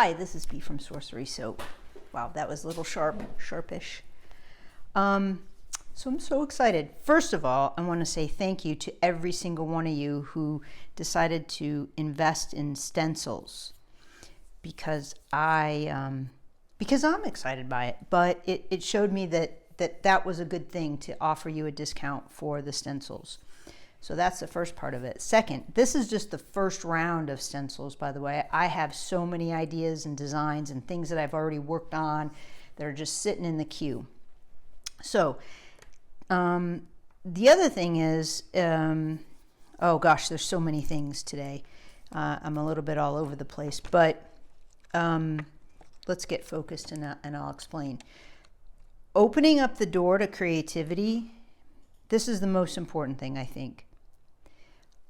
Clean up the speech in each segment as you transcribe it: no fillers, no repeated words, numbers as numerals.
Hi, this is B from Sorcery Soap. Wow, that was a little sharpish. So I'm so excited. First of all, I want to say thank you to every single one of you who decided to invest in stencils because I'm excited by it. But it showed me that was a good thing to offer you a discount for the stencils. So that's the first part of it. Second, this is just the first round of stencils, by the way. I have so many ideas and designs and things that I've already worked on that are just sitting in the queue. So the other thing is, oh gosh, there's so many things today. I'm a little bit all over the place, but let's get focused and I'll explain. Opening up the door to creativity, this is the most important thing, I think.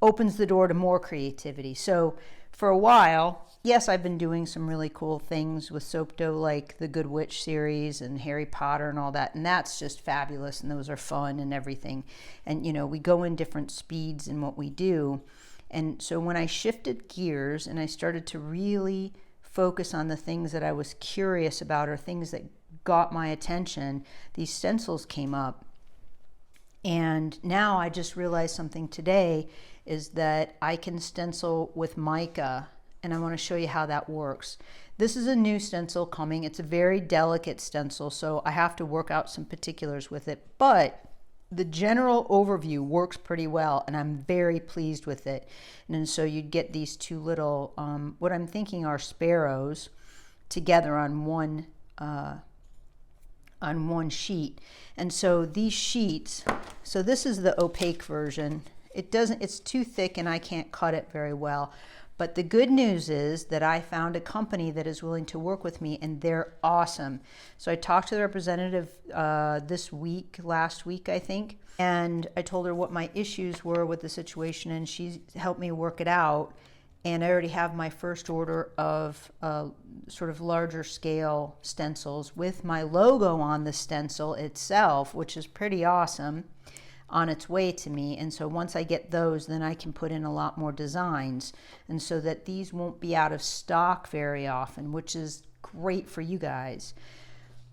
Opens the door to more creativity. So for a while, yes, I've been doing some really cool things with soap dough, like the Good Witch series and Harry Potter and all that, and that's just fabulous, and those are fun and everything. And you know, we go in different speeds in what we do. And so when I shifted gears and I started to really focus on the things that I was curious about or things that got my attention, these stencils came up. And now I just realized something today is that I can stencil with mica, and I want to show you how that works. This is a new stencil coming. It's a very delicate stencil, so I have to work out some particulars with it, but the general overview works pretty well, and I'm very pleased with it. And then so you'd get these two little, what I'm thinking are sparrows together on one sheet. And so these sheets, so this is the opaque version. It's too thick and I can't cut it very well. But the good news is that I found a company that is willing to work with me, and they're awesome. So I talked to the representative last week, I think, and I told her what my issues were with the situation, and she helped me work it out. And I already have my first order of sort of larger scale stencils with my logo on the stencil itself, which is pretty awesome, on its way to me. And so once I get those, then I can put in a lot more designs, and so that these won't be out of stock very often, which is great for you guys.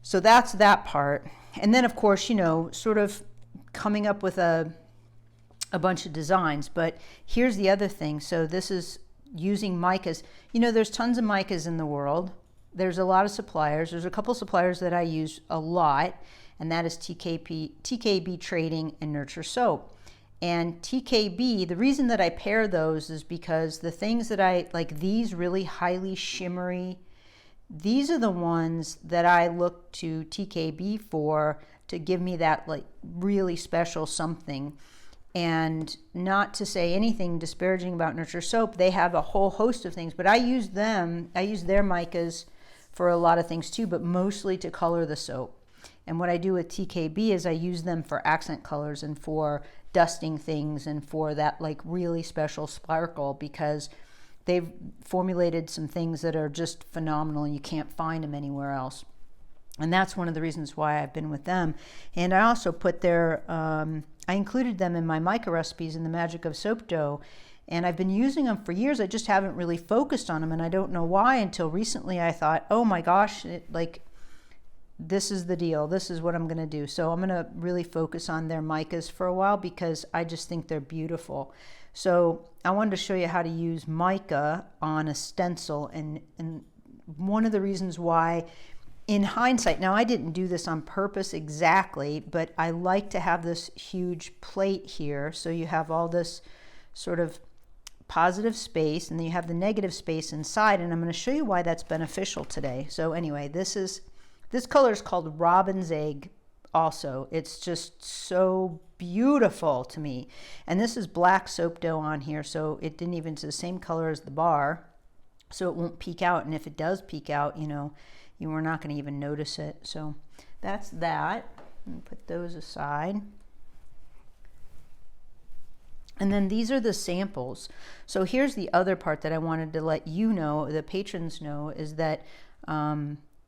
So that's that part. And then of course, you know, sort of coming up with a bunch of designs. But here's the other thing. So this is using micas. You know, there's tons of micas in the world. There's a lot of suppliers. There's a couple suppliers that I use a lot, and that is TKB Trading and Nurture Soap. And TKB, the reason that I pair those is because the things that I like, these really highly shimmery, these are the ones that I look to TKB for to give me that like really special something. And not to say anything disparaging about Nurture Soap, they have a whole host of things, but I use their micas for a lot of things too, but mostly to color the soap. And what I do with TKB is I use them for accent colors and for dusting things and for that like really special sparkle, because they've formulated some things that are just phenomenal and you can't find them anywhere else. And that's one of the reasons why I've been with them. And I also put I included them in my mica recipes in the Magic of Soap Dough, and I've been using them for years. I just haven't really focused on them, and I don't know why until recently I thought, oh my gosh, this is the deal. This is what I'm going to do. So I'm going to really focus on their micas for a while because I just think they're beautiful. So I wanted to show you how to use mica on a stencil, and one of the reasons why, in hindsight, now I didn't do this on purpose exactly, but I like to have this huge plate here. So you have all this sort of positive space, and then you have the negative space inside, and I'm going to show you why that's beneficial today. So anyway, this color is called Robin's Egg also. It's just so beautiful to me. And this is black soap dough on here, so it's the same color as the bar, so it won't peek out. And if it does peek out, you know, you are not going to even notice it. So that's that. Put those aside. And then these are the samples. So here's the other part that I wanted to let you know, the patrons know, is that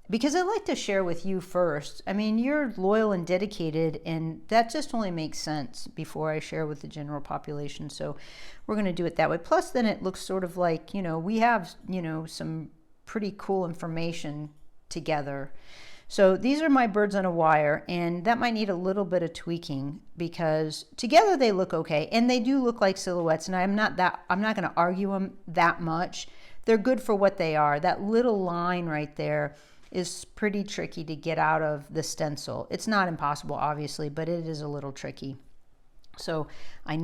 because I like to share with you first. I mean, you're loyal and dedicated, and that just only makes sense before I share with the general population. So we're going to do it that way. Plus, then it looks sort of like, you know, we have, you know, some pretty cool information together. So these are my birds on a wire, and that might need a little bit of tweaking because together they look okay, and they do look like silhouettes, and I'm not going to argue them that much. They're good for what they are. That little line right there is pretty tricky to get out of the stencil. It's not impossible, obviously, but it is a little tricky. So I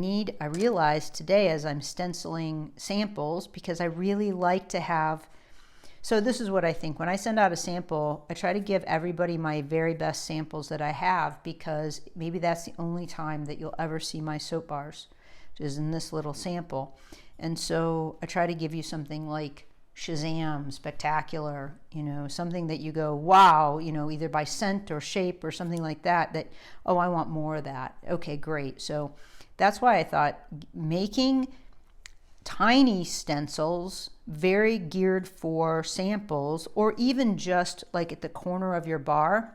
realized today as I'm stenciling samples, because I really like to have, so this is what I think. When I send out a sample, I try to give everybody my very best samples that I have, because maybe that's the only time that you'll ever see my soap bars, is in this little sample. And so I try to give you something like Shazam, spectacular, you know, something that you go, wow, you know, either by scent or shape or something like that, that, oh, I want more of that. Okay, great. So that's why I thought making tiny stencils very geared for samples, or even just like at the corner of your bar,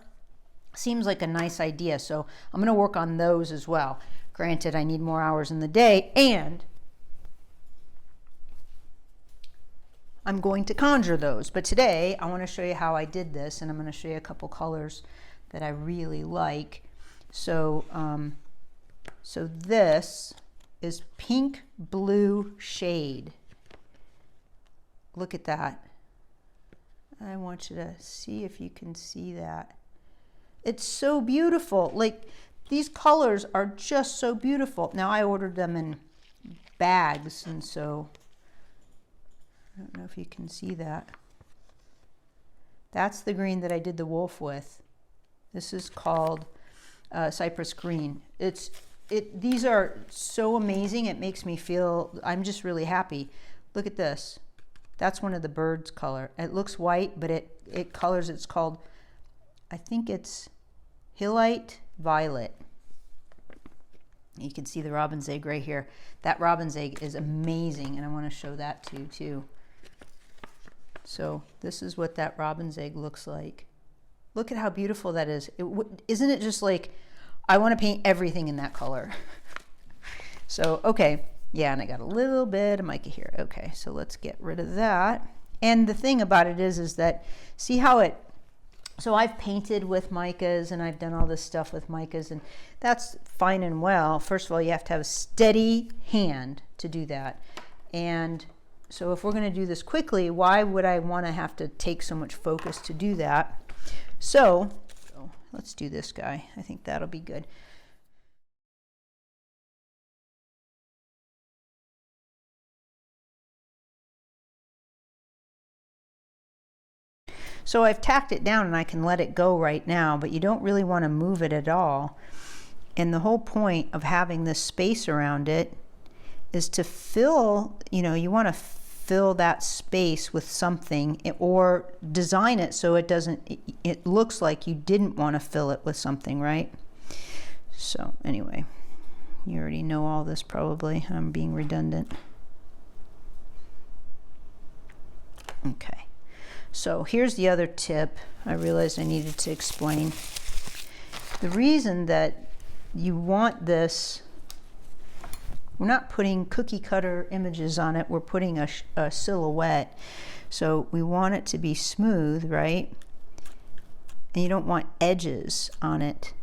seems like a nice idea. So I'm going to work on those as well. Granted, I need more hours in the day, and I'm going to conjure those. But today I want to show you how I did this, and I'm going to show you a couple colors that I really like. So so this is pink blue shade. Look at that. I want you to see if you can see that. It's so beautiful. Like, these colors are just so beautiful. Now I ordered them in bags, and so I don't know if you can see that. That's the green that I did the wolf with. This is called Cypress Green. These are so amazing. It makes me feel, I'm just really happy. Look at this. That's one of the bird's color. It looks white, but it colors, it's called, I think it's Hillite Violet. You can see the robin's egg right here. That robin's egg is amazing, and I want to show that to you too. So this is what that robin's egg looks like. Look at how beautiful that is. Isn't it just like, I want to paint everything in that color. So, okay. Yeah, and I got a little bit of mica here. Okay, so let's get rid of that. And the thing about it is that, see how it, so I've painted with micas, and I've done all this stuff with micas, and that's fine and well. First of all, you have to have a steady hand to do that. And so if we're going to do this quickly, why would I want to have to take so much focus to do that? So let's do this guy. I think that'll be good. So I've tacked it down, and I can let it go right now, but you don't really want to move it at all. And the whole point of having this space around it is to fill, you know, you want to fill that space with something, or design it so it looks like you didn't want to fill it with something, right? So anyway, you already know all this probably. I'm being redundant. Okay. So here's the other tip I realized I needed to explain. The reason that you want this, we're not putting cookie cutter images on it, we're putting a silhouette. So we want it to be smooth, right? And you don't want edges on it.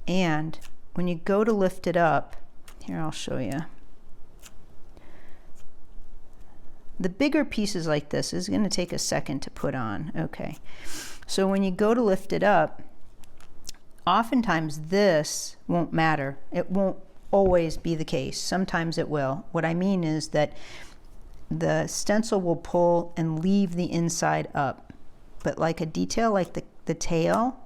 And when you go to lift it up, here, I'll show you. The bigger pieces like this is going to take a second to put on. Okay, so when you go to lift it up, oftentimes this won't matter. It won't always be the case. Sometimes it will. What I mean is that the stencil will pull and leave the inside up. But like a detail like the tail,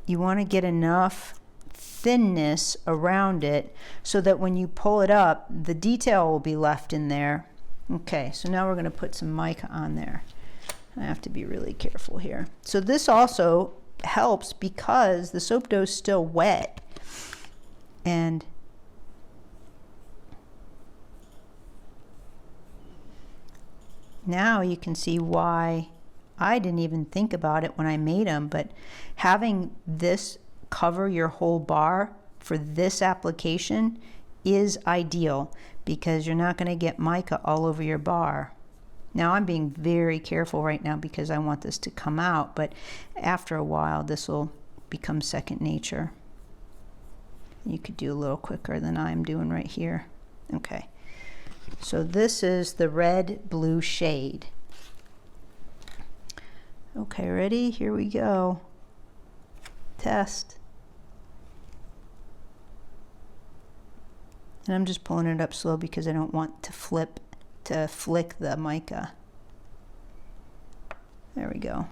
you want to get enough thinness around it so that when you pull it up, the detail will be left in there. Okay, so now we're going to put some mica on there. I have to be really careful here. So this also helps because the soap dough is still wet, and now you can see why I didn't even think about it when I made them, but having this cover your whole bar for this application is ideal, because you're not going to get mica all over your bar. Now I'm being very careful right now because I want this to come out, but after a while this will become second nature. You could do a little quicker than I'm doing right here. Okay, so this is the red blue shade. Okay, ready? Here we go. Test. And I'm just pulling it up slow because I don't want to flick the mica. There we go.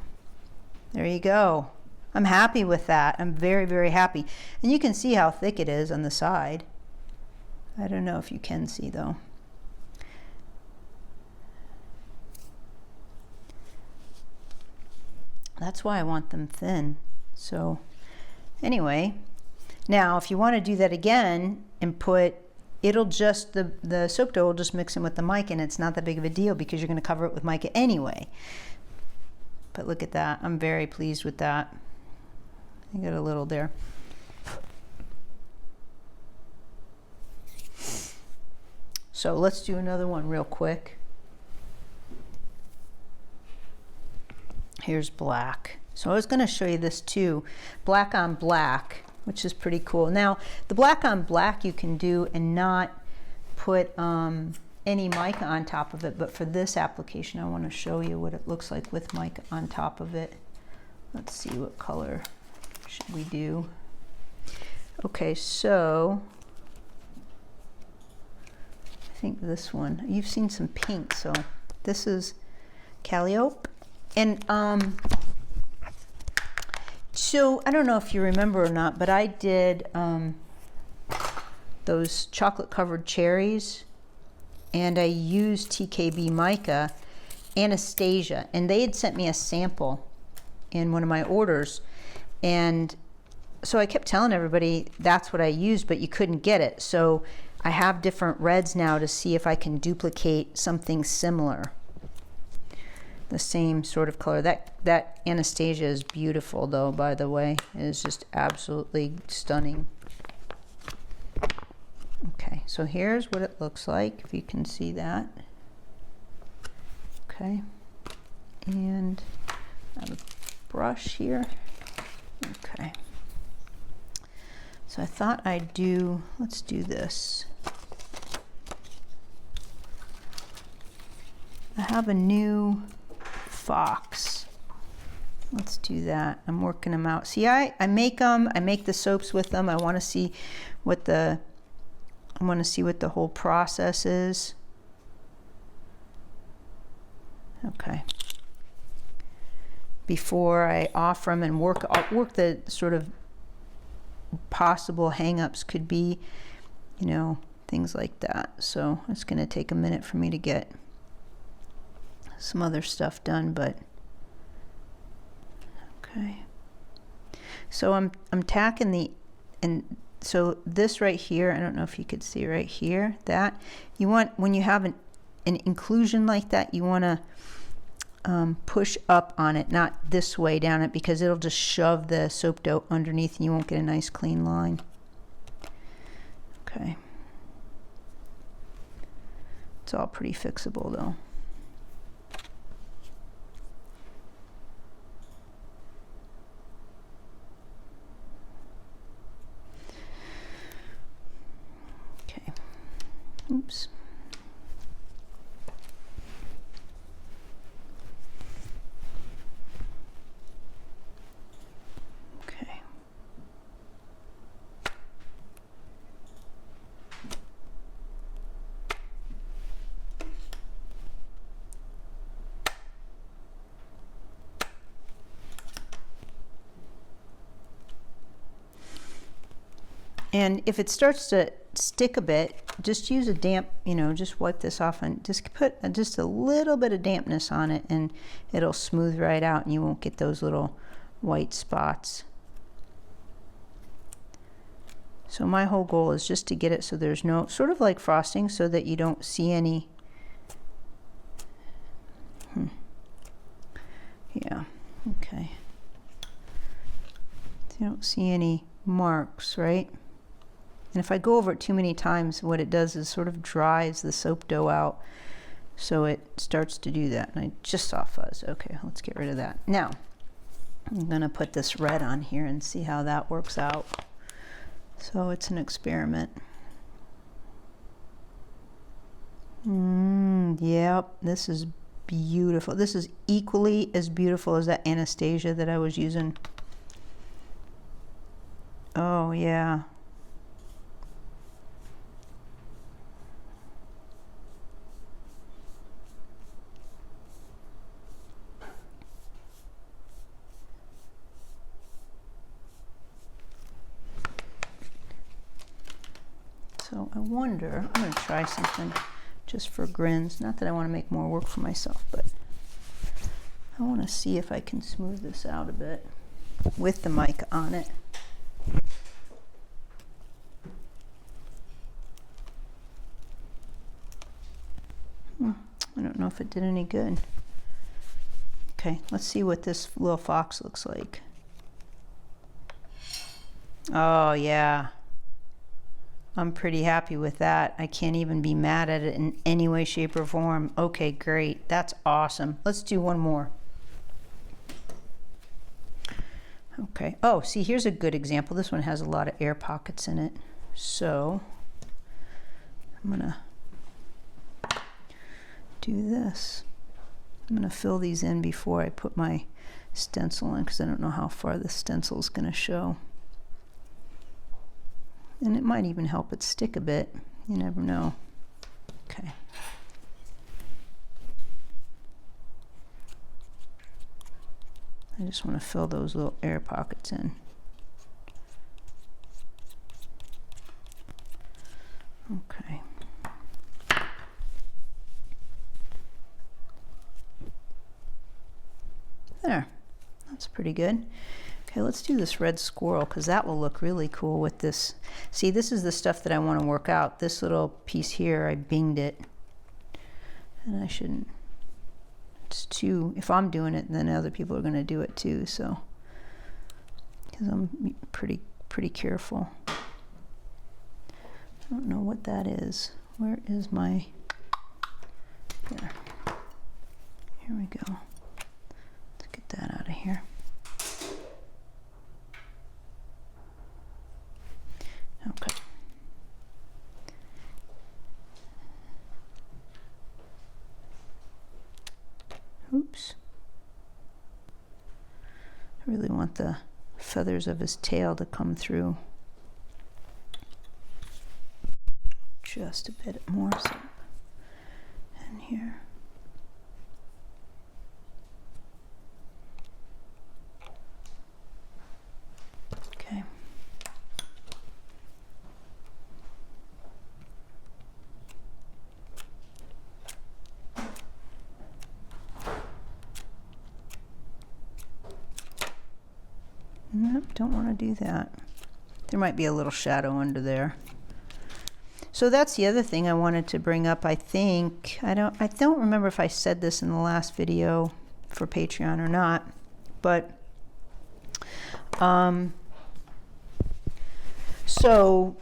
There you go. I'm happy with that. I'm very, very happy. And you can see how thick it is on the side. I don't know if you can see though. That's why I want them thin. So anyway, now if you want to do that again and put, it'll just, the soap dough will just mix in with the mica, and it's not that big of a deal because you're going to cover it with mica anyway. But look at that. I'm very pleased with that. I got a little there. So let's do another one real quick. Here's black. So I was going to show you this too, black on black, which is pretty cool. Now the black on black you can do and not put any mica on top of it, but for this application I want to show you what it looks like with mica on top of it. Let's see, what color should we do? Okay, so I think this one, you've seen some pink, so this is Calliope. And so I don't know if you remember or not, but I did those chocolate covered cherries, and I used TKB mica, Anastasia, and they had sent me a sample in one of my orders, and so I kept telling everybody that's what I used, but you couldn't get it. So I have different reds now to see if I can duplicate something similar. The same sort of color. That Anastasia is beautiful though, by the way. It is just absolutely stunning. Okay, so here's what it looks like, if you can see that. Okay, and I have a brush here. Okay, so I thought I'd do, let's do this. I have a new fox. Let's do that. I'm working them out. See, I make them, I make the soaps with them. I want to see what the whole process is. Okay. Before I offer them and I'll work the sort of possible hang-ups could be, you know, things like that. So it's going to take a minute for me to get some other stuff done, but okay. So I'm tacking the, and so this right here, I don't know if you could see right here, that you want, when you have an inclusion like that, you want to push up on it, not this way down it, because it'll just shove the soap dough underneath and you won't get a nice clean line. Okay. It's all pretty fixable though. Oops. Okay. And if it starts to stick a bit, just use a damp, you know, just wipe this off and just put just a little bit of dampness on it and it'll smooth right out and you won't get those little white spots. So my whole goal is just to get it so there's no, sort of like frosting, so that you don't see any, yeah, okay. So you don't see any marks, right? And if I go over it too many times, what it does is sort of dries the soap dough out. So it starts to do that. And I just saw fuzz. Okay, let's get rid of that. Now, I'm going to put this red on here and see how that works out. So it's an experiment. Yep, this is beautiful. This is equally as beautiful as that Anastasia that I was using. Oh, yeah. So I wonder, I'm going to try something just for grins. Not that I want to make more work for myself, but I want to see if I can smooth this out a bit with the mic on it. I don't know if it did any good. Okay, let's see what this little fox looks like. Oh, yeah. I'm pretty happy with that. I can't even be mad at it in any way, shape, or form. Okay, great. That's awesome. Let's do one more. Okay. Oh, see, here's a good example. This one has a lot of air pockets in it. So I'm going to do this. I'm going to fill these in before I put my stencil in because I don't know how far the stencil is going to show. And it might even help it stick a bit. You never know. Okay. I just want to fill those little air pockets in. Okay. There. That's pretty good. Okay, let's do this red squirrel because that will look really cool with this. See, this is the stuff that I want to work out. This little piece here, I binged it. And I shouldn't. It's too, if I'm doing it, then other people are going to do it too, so. Because I'm pretty careful. I don't know what that is. Where is my, there. Here we go. Let's get that out of here. Okay. Oops. I really want the feathers of his tail to come through just a bit more. So, and here. Okay. Nope, don't want to do that. There might be a little shadow under there. So that's the other thing I wanted to bring up. I think I don't remember if I said this in the last video for Patreon or not, but so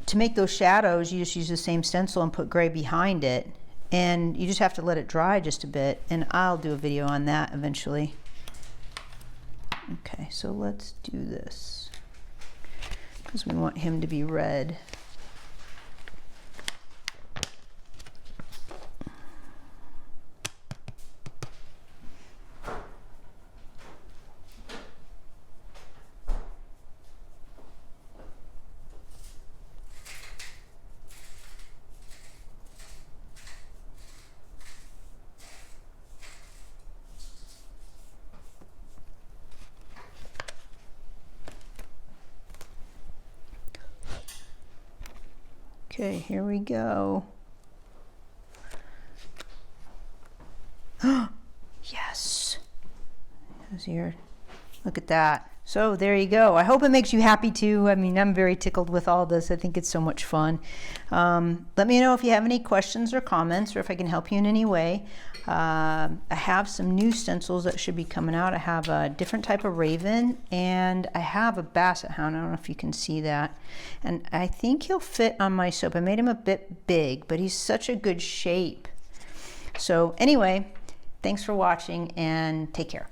to make those shadows, you just use the same stencil and put gray behind it, and you just have to let it dry just a bit, and I'll do a video on that eventually. Okay, so let's do this because we want him to be red. Okay, here we go. Yes. Here's your, look at that. So there you go. I hope it makes you happy too. I mean, I'm very tickled with all this. I think it's so much fun. Let me know if you have any questions or comments, or if I can help you in any way. I have some new stencils that should be coming out. I have a different type of raven, and I have a basset hound. I don't know if you can see that. And I think he'll fit on my soap. I made him a bit big, but he's such a good shape. So anyway, thanks for watching, and take care.